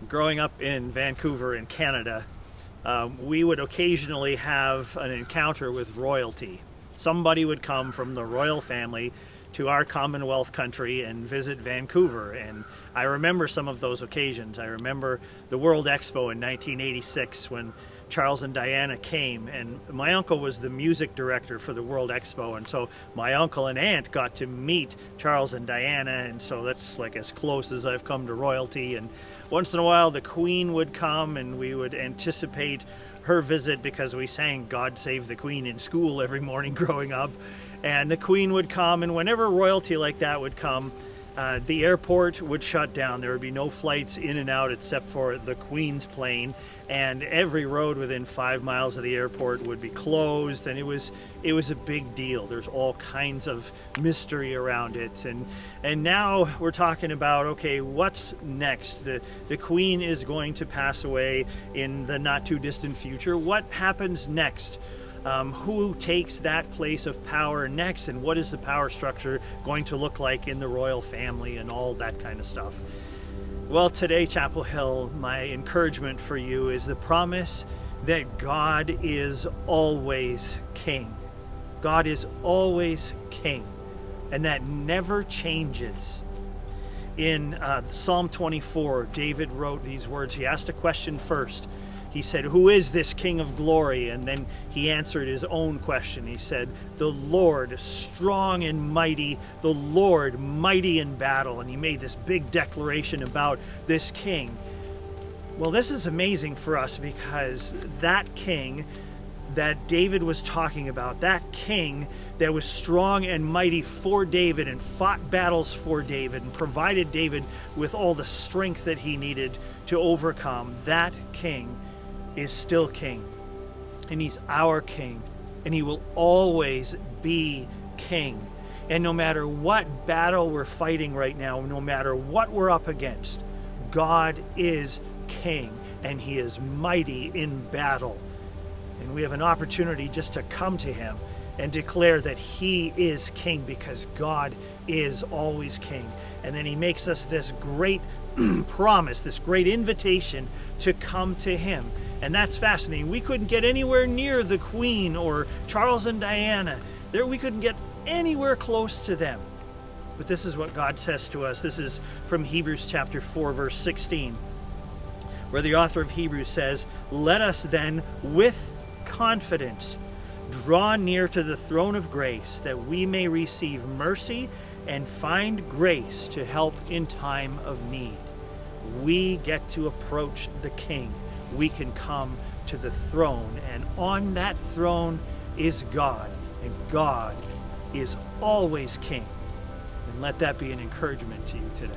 Growing up in Vancouver in Canada, we would occasionally have an encounter with royalty. Somebody would come from the royal family to our Commonwealth country and visit Vancouver. And I remember some of those occasions. I remember the World Expo in 1986 when Charles and Diana came, and my uncle was the music director for the World Expo, and so my uncle and aunt got to meet Charles and Diana, and so that's like as close as I've come to royalty. And once in a while the Queen would come, and we would anticipate her visit because we sang God Save the Queen in school every morning growing up. And the Queen would come, and whenever royalty like that would come, the airport would shut down. There would be no flights in and out except for the Queen's plane, and every road within 5 miles of the airport would be closed, and it was a big deal. There's all kinds of mystery around it, and now we're talking about, okay, what's next? The Queen is going to pass away in the not too distant future. What happens next? Who takes that place of power next, and what is the power structure going to look like in the royal family and all that kind of stuff? Well, today, Chapel Hill, my encouragement for you is the promise that God is always King. God is always King, and that never changes. In Psalm 24, David wrote these words. He asked a question first. He said, "Who is this King of glory?" And then he answered his own question. He said, "The Lord, strong and mighty, the Lord, mighty in battle." And he made this big declaration about this king. Well, this is amazing for us because that king that David was talking about, that king that was strong and mighty for David and fought battles for David and provided David with all the strength that he needed to overcome, that king is still king, and he's our king, and he will always be king. And no matter what battle we're fighting right now, no matter what we're up against, God is king, and he is mighty in battle. And we have an opportunity just to come to him and declare that he is king, because God is always king. And then he makes us this great promise, this great invitation to come to him. And that's fascinating. We couldn't get anywhere near the Queen or Charles and Diana. We couldn't get anywhere close to them. But this is what God says to us. This is from Hebrews chapter 4, verse 16, where the author of Hebrews says, "Let us then, with confidence, draw near to the throne of grace, that we may receive mercy and find grace to help in time of need." We get to approach the King. We can come to the throne, and on that throne is God, and God is always King. And let that be an encouragement to you today.